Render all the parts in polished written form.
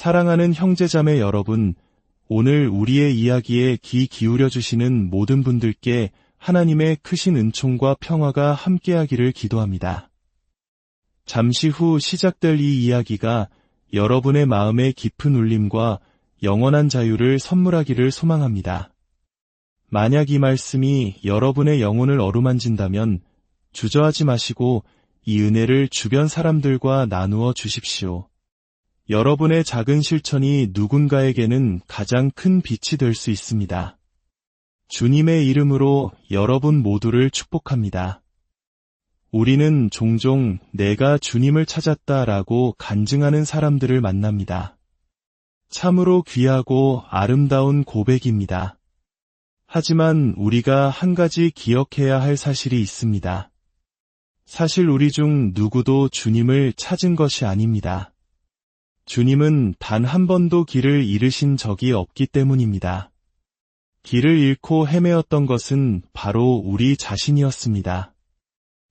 사랑하는 형제자매 여러분, 오늘 우리의 이야기에 귀 기울여 주시는 모든 분들께 하나님의 크신 은총과 평화가 함께하기를 기도합니다. 잠시 후 시작될 이 이야기가 여러분의 마음에 깊은 울림과 영원한 자유를 선물하기를 소망합니다. 만약 이 말씀이 여러분의 영혼을 어루만진다면 주저하지 마시고 이 은혜를 주변 사람들과 나누어 주십시오. 여러분의 작은 실천이 누군가에게는 가장 큰 빛이 될 수 있습니다. 주님의 이름으로 여러분 모두를 축복합니다. 우리는 종종 내가 주님을 찾았다라고 간증하는 사람들을 만납니다. 참으로 귀하고 아름다운 고백입니다. 하지만 우리가 한 가지 기억해야 할 사실이 있습니다. 사실 우리 중 누구도 주님을 찾은 것이 아닙니다. 주님은 단 한 번도 길을 잃으신 적이 없기 때문입니다. 길을 잃고 헤매었던 것은 바로 우리 자신이었습니다.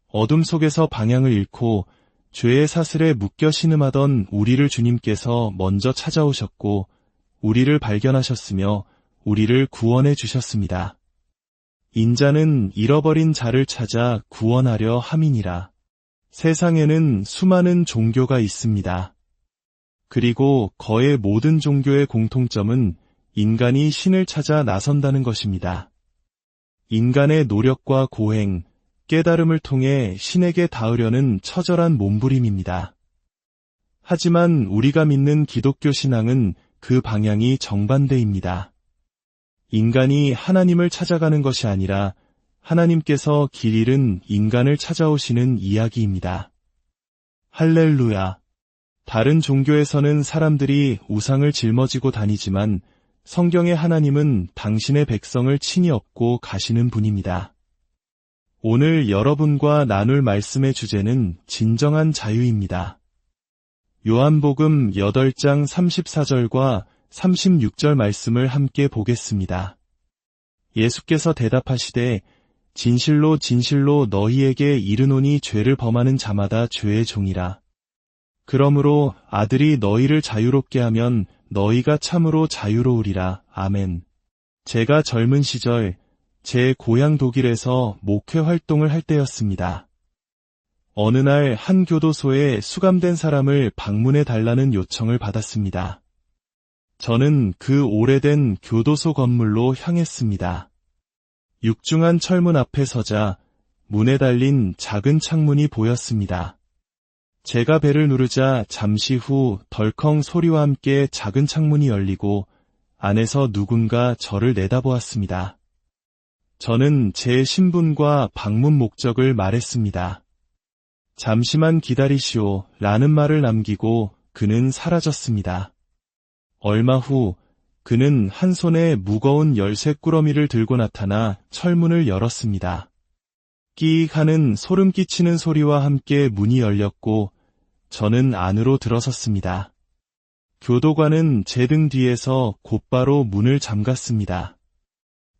어둠 속에서 방향을 잃고 죄의 사슬에 묶여 신음하던 우리를 주님께서 먼저 찾아오셨고 우리를 발견하셨으며 우리를 구원해 주셨습니다. 인자는 잃어버린 자를 찾아 구원하려 함이니라. 세상에는 수많은 종교가 있습니다. 그리고 거의 모든 종교의 공통점은 인간이 신을 찾아 나선다는 것입니다. 인간의 노력과 고행, 깨달음을 통해 신에게 닿으려는 처절한 몸부림입니다. 하지만 우리가 믿는 기독교 신앙은 그 방향이 정반대입니다. 인간이 하나님을 찾아가는 것이 아니라 하나님께서 길 잃은 인간을 찾아오시는 이야기입니다. 할렐루야! 다른 종교에서는 사람들이 우상을 짊어지고 다니지만 성경의 하나님은 당신의 백성을 친히 업고 가시는 분입니다. 오늘 여러분과 나눌 말씀의 주제는 진정한 자유입니다. 요한복음 8장 34절과 36절 말씀을 함께 보겠습니다. 예수께서 대답하시되 진실로 진실로 너희에게 이르노니 죄를 범하는 자마다 죄의 종이라. 그러므로 아들이 너희를 자유롭게 하면 너희가 참으로 자유로우리라. 아멘. 제가 젊은 시절 제 고향 독일에서 목회 활동을 할 때였습니다. 어느 날 한 교도소에 수감된 사람을 방문해 달라는 요청을 받았습니다. 저는 그 오래된 교도소 건물로 향했습니다. 육중한 철문 앞에 서자 문에 달린 작은 창문이 보였습니다. 제가 벨을 누르자 잠시 후 덜컹 소리와 함께 작은 창문이 열리고 안에서 누군가 저를 내다보았습니다. 저는 제 신분과 방문 목적을 말했습니다. 잠시만 기다리시오 라는 말을 남기고 그는 사라졌습니다. 얼마 후 그는 한 손에 무거운 열쇠 꾸러미를 들고 나타나 철문을 열었습니다. 끼익 하는 소름 끼치는 소리와 함께 문이 열렸고 저는 안으로 들어섰습니다. 교도관은 제 등 뒤에서 곧바로 문을 잠갔습니다.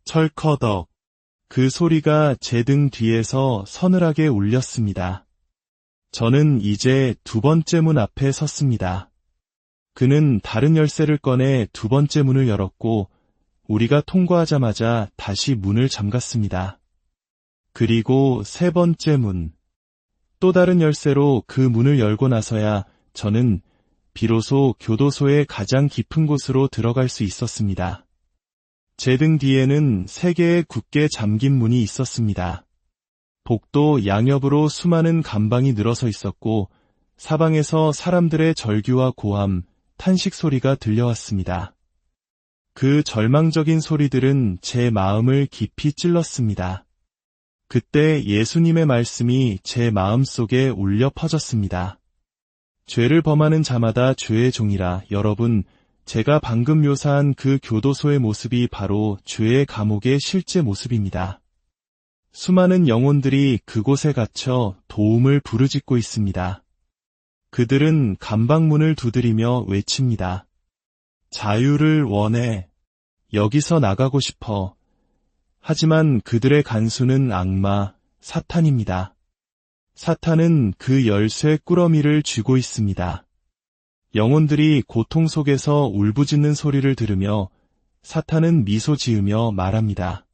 철커덕. 그 소리가 제 등 뒤에서 서늘하게 울렸습니다. 저는 이제 두 번째 문 앞에 섰습니다. 그는 다른 열쇠를 꺼내 두 번째 문을 열었고 우리가 통과하자마자 다시 문을 잠갔습니다. 그리고 세 번째 문. 또 다른 열쇠로 그 문을 열고 나서야 저는 비로소 교도소의 가장 깊은 곳으로 들어갈 수 있었습니다. 제 등 뒤에는 3개의 굳게 잠긴 문이 있었습니다. 복도 양옆으로 수많은 감방이 늘어서 있었고 사방에서 사람들의 절규와 고함, 탄식 소리가 들려왔습니다. 그 절망적인 소리들은 제 마음을 깊이 찔렀습니다. 그때 예수님의 말씀이 제 마음속에 울려 퍼졌습니다. 죄를 범하는 자마다 죄의 종이라. 여러분, 제가 방금 묘사한 그 교도소의 모습이 바로 죄의 감옥의 실제 모습입니다. 수많은 영혼들이 그곳에 갇혀 도움을 부르짖고 있습니다. 그들은 감방문을 두드리며 외칩니다. 자유를 원해. 여기서 나가고 싶어. 하지만 그들의 간수는 악마, 사탄입니다. 사탄은 그 열쇠 꾸러미를 쥐고 있습니다. 영혼들이 고통 속에서 울부짖는 소리를 들으며 사탄은 미소 지으며 말합니다.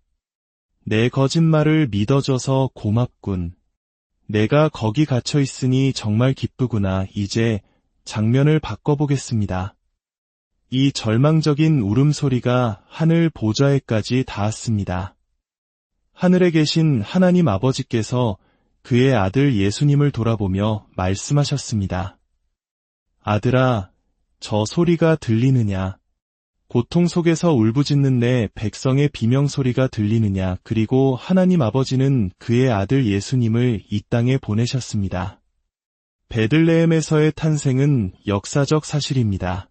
내 거짓말을 믿어줘서 고맙군. 내가 거기 갇혀 있으니 정말 기쁘구나. 이제 장면을 바꿔보겠습니다. 이 절망적인 울음소리가 하늘 보좌에까지 닿았습니다. 하늘에 계신 하나님 아버지께서 그의 아들 예수님을 돌아보며 말씀하셨습니다. 아들아, 저 소리가 들리느냐? 고통 속에서 울부짖는 내 백성의 비명소리가 들리느냐? 그리고 하나님 아버지는 그의 아들 예수님을 이 땅에 보내셨습니다. 베들레헴에서의 탄생은 역사적 사실입니다.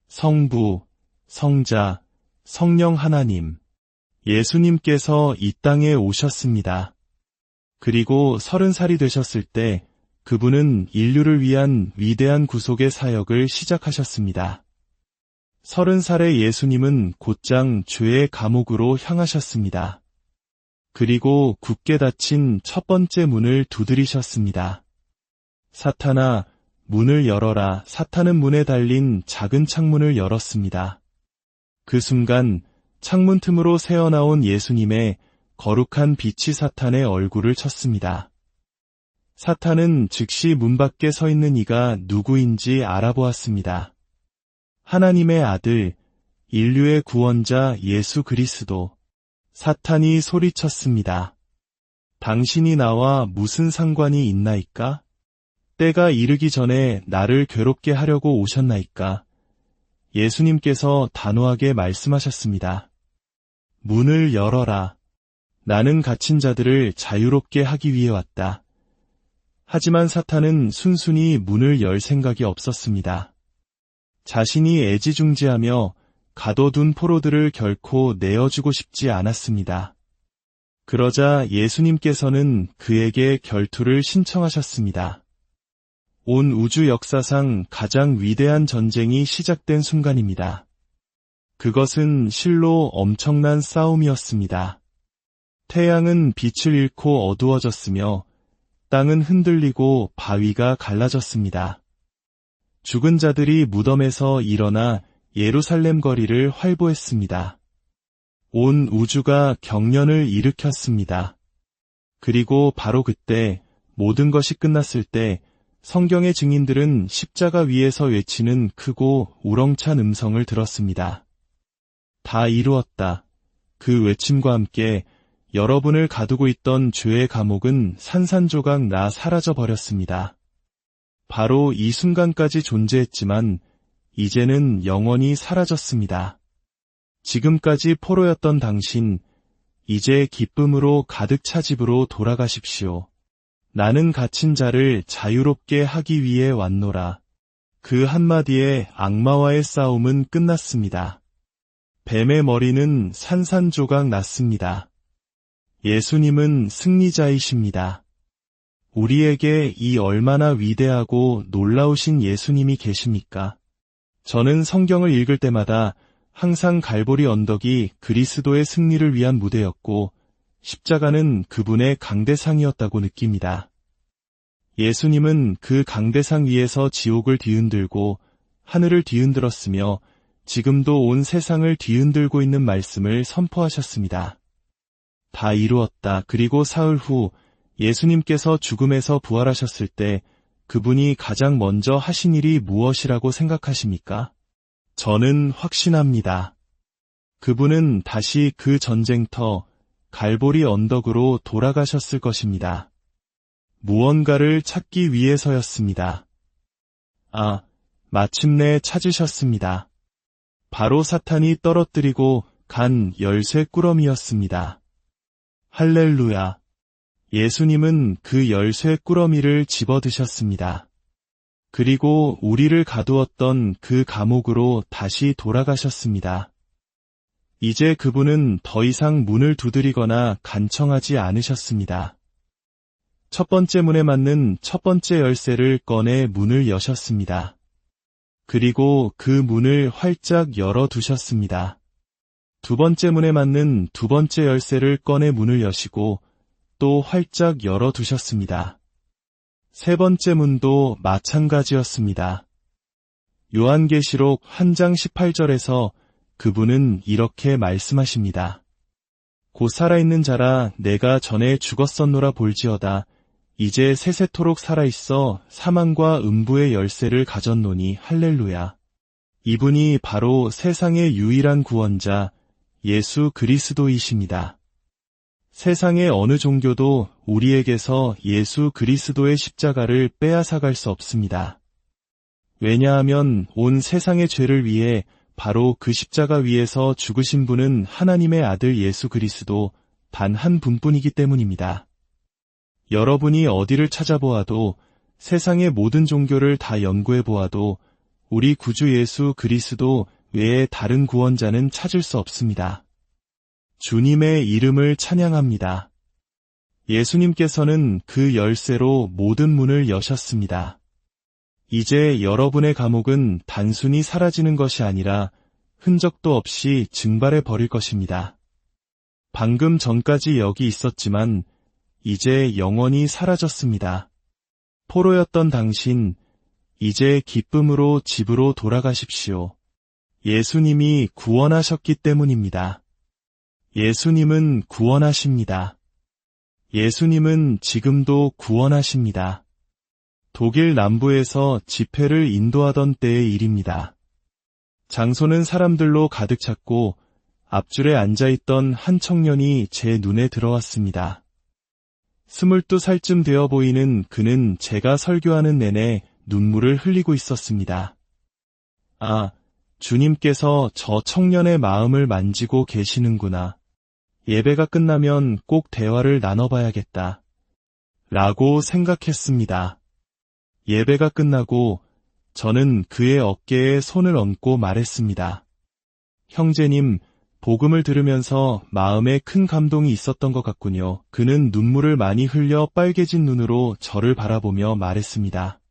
성부, 성자, 성령 하나님, 예수님께서 이 땅에 오셨습니다. 그리고 30살이 되셨을 때 그분은 인류를 위한 위대한 구속의 사역을 시작하셨습니다. 30살의 예수님은 곧장 죄의 감옥으로 향하셨습니다. 그리고 굳게 닫힌 첫 번째 문을 두드리셨습니다. 사탄아, 문을 열어라. 사탄은 문에 달린 작은 창문을 열었습니다. 그 순간 창문 틈으로 새어나온 예수님의 거룩한 빛이 사탄의 얼굴을 쳤습니다. 사탄은 즉시 문 밖에 서 있는 이가 누구인지 알아보았습니다. 하나님의 아들, 인류의 구원자 예수 그리스도. 사탄이 소리쳤습니다. 당신이 나와 무슨 상관이 있나이까? 때가 이르기 전에 나를 괴롭게 하려고 오셨나이까? 예수님께서 단호하게 말씀하셨습니다. 문을 열어라. 나는 갇힌 자들을 자유롭게 하기 위해 왔다. 하지만 사탄은 순순히 문을 열 생각이 없었습니다. 자신이 애지중지하며 가둬둔 포로들을 결코 내어주고 싶지 않았습니다. 그러자 예수님께서는 그에게 결투를 신청하셨습니다. 온 우주 역사상 가장 위대한 전쟁이 시작된 순간입니다. 그것은 실로 엄청난 싸움이었습니다. 태양은 빛을 잃고 어두워졌으며 땅은 흔들리고 바위가 갈라졌습니다. 죽은 자들이 무덤에서 일어나 예루살렘 거리를 활보했습니다. 온 우주가 경련을 일으켰습니다. 그리고 바로 그때 모든 것이 끝났을 때 성경의 증인들은 십자가 위에서 외치는 크고 우렁찬 음성을 들었습니다. 다 이루었다. 그 외침과 함께 여러분을 가두고 있던 죄의 감옥은 산산조각 나 사라져 버렸습니다. 바로 이 순간까지 존재했지만 이제는 영원히 사라졌습니다. 지금까지 포로였던 당신, 이제 기쁨으로 가득 차 집으로 돌아가십시오. 나는 갇힌 자를 자유롭게 하기 위해 왔노라. 그 한마디에 악마와의 싸움은 끝났습니다. 뱀의 머리는 산산조각 났습니다. 예수님은 승리자이십니다. 우리에게 이 얼마나 위대하고 놀라우신 예수님이 계십니까? 저는 성경을 읽을 때마다 항상 갈보리 언덕이 그리스도의 승리를 위한 무대였고 십자가는 그분의 강대상이었다고 느낍니다. 예수님은 그 강대상 위에서 지옥을 뒤흔들고 하늘을 뒤흔들었으며 지금도 온 세상을 뒤흔들고 있는 말씀을 선포하셨습니다. 다 이루었다. 그리고 사흘 후 예수님께서 죽음에서 부활하셨을 때 그분이 가장 먼저 하신 일이 무엇이라고 생각하십니까? 저는 확신합니다. 그분은 다시 그 전쟁터 갈보리 언덕으로 돌아가셨을 것입니다. 무언가를 찾기 위해서였습니다. 마침내 찾으셨습니다. 바로 사탄이 떨어뜨리고 간 열쇠 꾸러미였습니다. 할렐루야. 예수님은 그 열쇠 꾸러미를 집어드셨습니다. 그리고 우리를 가두었던 그 감옥으로 다시 돌아가셨습니다. 이제 그분은 더 이상 문을 두드리거나 간청하지 않으셨습니다. 첫 번째 문에 맞는 첫 번째 열쇠를 꺼내 문을 여셨습니다. 그리고 그 문을 활짝 열어두셨습니다. 두 번째 문에 맞는 두 번째 열쇠를 꺼내 문을 여시고 또 활짝 열어두셨습니다. 세 번째 문도 마찬가지였습니다. 요한계시록 1장 18절에서 그분은 이렇게 말씀하십니다. 곧 살아있는 자라 내가 전에 죽었었노라 볼지어다. 이제 세세토록 살아있어 사망과 음부의 열쇠를 가졌노니 할렐루야. 이분이 바로 세상의 유일한 구원자 예수 그리스도이십니다. 세상의 어느 종교도 우리에게서 예수 그리스도의 십자가를 빼앗아갈 수 없습니다. 왜냐하면 온 세상의 죄를 위해 바로 그 십자가 위에서 죽으신 분은 하나님의 아들 예수 그리스도 단 한 분뿐이기 때문입니다. 여러분이 어디를 찾아보아도 세상의 모든 종교를 다 연구해 보아도 우리 구주 예수 그리스도 외에 다른 구원자는 찾을 수 없습니다. 주님의 이름을 찬양합니다. 예수님께서는 그 열쇠로 모든 문을 여셨습니다. 이제 여러분의 감옥은 단순히 사라지는 것이 아니라 흔적도 없이 증발해 버릴 것입니다. 방금 전까지 여기 있었지만 이제 영원히 사라졌습니다. 포로였던 당신, 이제 기쁨으로 집으로 돌아가십시오. 예수님이 구원하셨기 때문입니다. 예수님은 구원하십니다. 예수님은 지금도 구원하십니다. 독일 남부에서 집회를 인도하던 때의 일입니다. 장소는 사람들로 가득 찼고 앞줄에 앉아있던 한 청년이 제 눈에 들어왔습니다. 22살쯤 되어 보이는 그는 제가 설교하는 내내 눈물을 흘리고 있었습니다. 아, 주님께서 저 청년의 마음을 만지고 계시는구나. 예배가 끝나면 꼭 대화를 나눠봐야겠다. 라고 생각했습니다. 예배가 끝나고 저는 그의 어깨에 손을 얹고 말했습니다. 형제님, 복음을 들으면서 마음에 큰 감동이 있었던 것 같군요. 그는 눈물을 많이 흘려 빨개진 눈으로 저를 바라보며 말했습니다.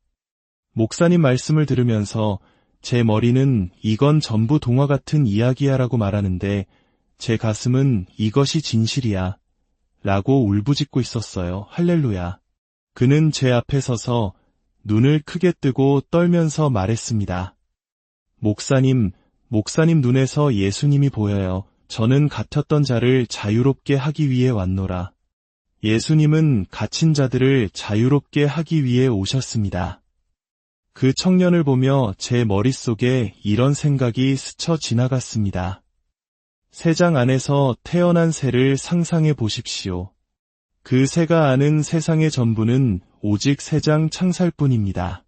목사님 말씀을 들으면서 제 머리는 이건 전부 동화 같은 이야기야 라고 말하는데 제 가슴은 이것이 진실이야 라고 울부짖고 있었어요. 할렐루야. 그는 제 앞에 서서 눈을 크게 뜨고 떨면서 말했습니다. 목사님 눈에서 예수님이 보여요. 저는 갇혔던 자를 자유롭게 하기 위해 왔노라. 예수님은 갇힌 자들을 자유롭게 하기 위해 오셨습니다. 그 청년을 보며 제 머릿속에 이런 생각이 스쳐 지나갔습니다. 새장 안에서 태어난 새를 상상해 보십시오. 그 새가 아는 세상의 전부는 오직 새장 창살뿐입니다.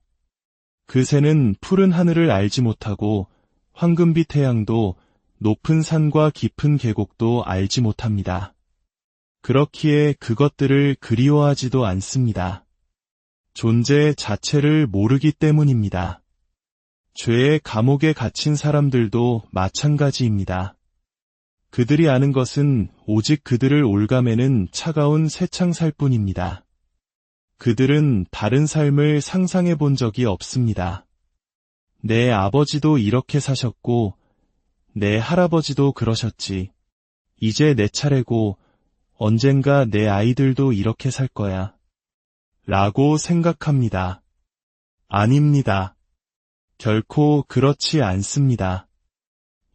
그 새는 푸른 하늘을 알지 못하고 황금빛 태양도 높은 산과 깊은 계곡도 알지 못합니다. 그렇기에 그것들을 그리워하지도 않습니다. 존재 자체를 모르기 때문입니다. 죄의 감옥에 갇힌 사람들도 마찬가지입니다. 그들이 아는 것은 오직 그들을 올가매는 차가운 새창살뿐입니다. 그들은 다른 삶을 상상해 본 적이 없습니다. 내 아버지도 이렇게 사셨고 내 할아버지도 그러셨지. 이제 내 차례고 언젠가 내 아이들도 이렇게 살 거야. 라고 생각합니다. 아닙니다. 결코 그렇지 않습니다.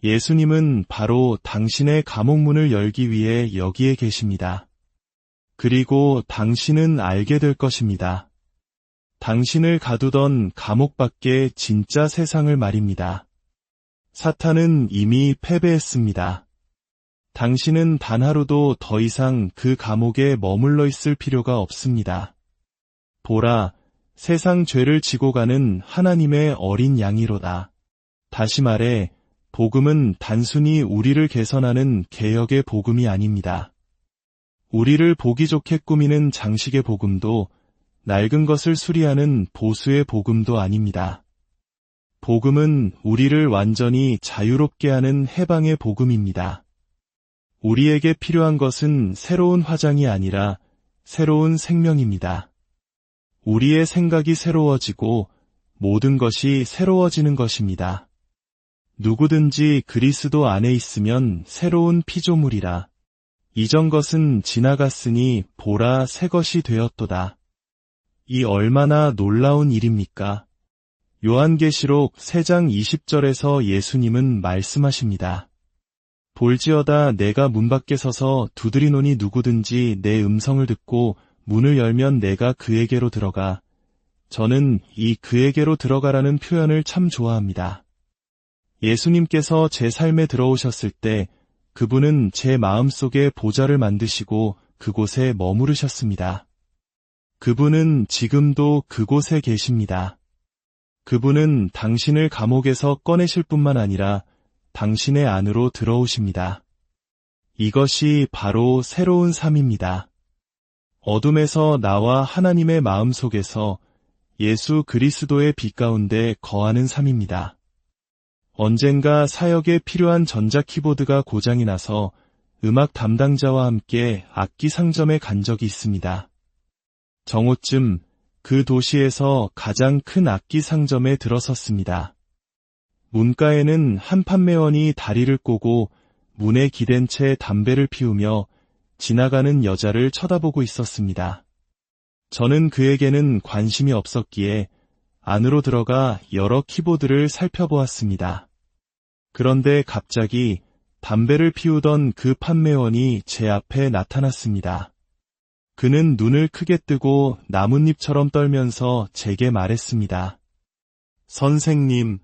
예수님은 바로 당신의 감옥문을 열기 위해 여기에 계십니다. 그리고 당신은 알게 될 것입니다. 당신을 가두던 감옥 밖의 진짜 세상을 말입니다. 사탄은 이미 패배했습니다. 당신은 단 하루도 더 이상 그 감옥에 머물러 있을 필요가 없습니다. 보라, 세상 죄를 지고 가는 하나님의 어린 양이로다. 다시 말해, 복음은 단순히 우리를 개선하는 개혁의 복음이 아닙니다. 우리를 보기 좋게 꾸미는 장식의 복음도 낡은 것을 수리하는 보수의 복음도 아닙니다. 복음은 우리를 완전히 자유롭게 하는 해방의 복음입니다. 우리에게 필요한 것은 새로운 화장이 아니라 새로운 생명입니다. 우리의 생각이 새로워지고 모든 것이 새로워지는 것입니다. 누구든지 그리스도 안에 있으면 새로운 피조물이라. 이전 것은 지나갔으니 보라 새 것이 되었도다. 이 얼마나 놀라운 일입니까? 요한계시록 3장 20절에서 예수님은 말씀하십니다. 볼지어다 내가 문 밖에 서서 두드리노니 누구든지 내 음성을 듣고 문을 열면 내가 그에게로 들어가. 저는 이 그에게로 들어가라는 표현을 참 좋아합니다. 예수님께서 제 삶에 들어오셨을 때 그분은 제 마음속에 보좌를 만드시고 그곳에 머무르셨습니다. 그분은 지금도 그곳에 계십니다. 그분은 당신을 감옥에서 꺼내실 뿐만 아니라 당신의 안으로 들어오십니다. 이것이 바로 새로운 삶입니다. 어둠에서 나와 하나님의 마음 속에서 예수 그리스도의 빛 가운데 거하는 삶입니다. 언젠가 사역에 필요한 전자 키보드가 고장이 나서 음악 담당자와 함께 악기 상점에 간 적이 있습니다. 정오쯤 그 도시에서 가장 큰 악기 상점에 들어섰습니다. 문가에는 한 판매원이 다리를 꼬고 문에 기댄 채 담배를 피우며 지나가는 여자를 쳐다보고 있었습니다. 저는 그에게는 관심이 없었기에 안으로 들어가 여러 키보드를 살펴보았습니다. 그런데 갑자기 담배를 피우던 그 판매원이 제 앞에 나타났습니다. 그는 눈을 크게 뜨고 나뭇잎처럼 떨면서 제게 말했습니다. 선생님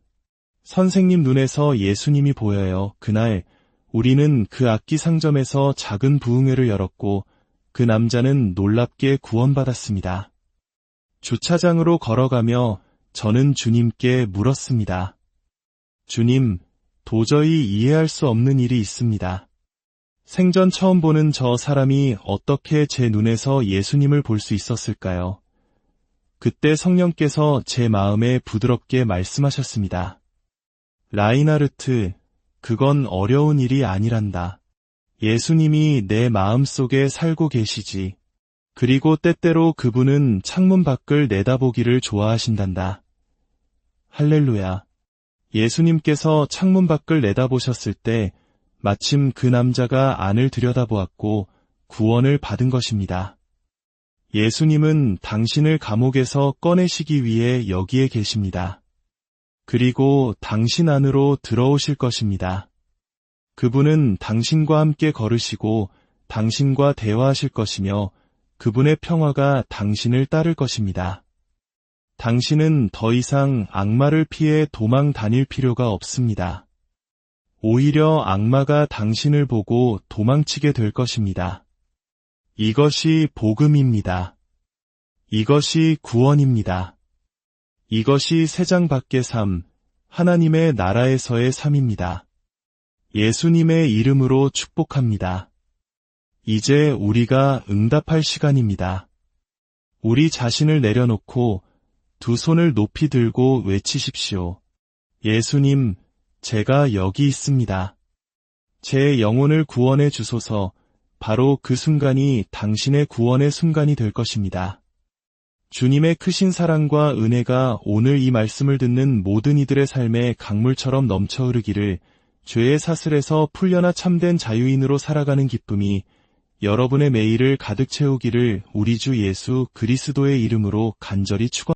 눈에서 예수님이 보여요. 그날 우리는 그 악기 상점에서 작은 부흥회를 열었고 그 남자는 놀랍게 구원받았습니다. 주차장으로 걸어가며 저는 주님께 물었습니다. 주님, 도저히 이해할 수 없는 일이 있습니다. 생전 처음 보는 저 사람이 어떻게 제 눈에서 예수님을 볼 수 있었을까요? 그때 성령께서 제 마음에 부드럽게 말씀하셨습니다. 라인하르트, 그건 어려운 일이 아니란다. 예수님이 내 마음속에 살고 계시지. 그리고 때때로 그분은 창문 밖을 내다보기를 좋아하신단다. 할렐루야. 예수님께서 창문 밖을 내다보셨을 때 마침 그 남자가 안을 들여다보았고 구원을 받은 것입니다. 예수님은 당신을 감옥에서 꺼내시기 위해 여기에 계십니다. 그리고 당신 안으로 들어오실 것입니다. 그분은 당신과 함께 걸으시고 당신과 대화하실 것이며 그분의 평화가 당신을 따를 것입니다. 당신은 더 이상 악마를 피해 도망 다닐 필요가 없습니다. 오히려 악마가 당신을 보고 도망치게 될 것입니다. 이것이 복음입니다. 이것이 구원입니다. 이것이 세상 밖의 삶, 하나님의 나라에서의 삶입니다. 예수님의 이름으로 축복합니다. 이제 우리가 응답할 시간입니다. 우리 자신을 내려놓고 두 손을 높이 들고 외치십시오. 예수님, 제가 여기 있습니다. 제 영혼을 구원해 주소서. 바로 그 순간이 당신의 구원의 순간이 될 것입니다. 주님의 크신 사랑과 은혜가 오늘 이 말씀을 듣는 모든 이들의 삶에 강물처럼 넘쳐 흐르기를, 죄의 사슬에서 풀려나 참된 자유인으로 살아가는 기쁨이 여러분의 매일을 가득 채우기를 우리 주 예수 그리스도의 이름으로 간절히 축원합니다.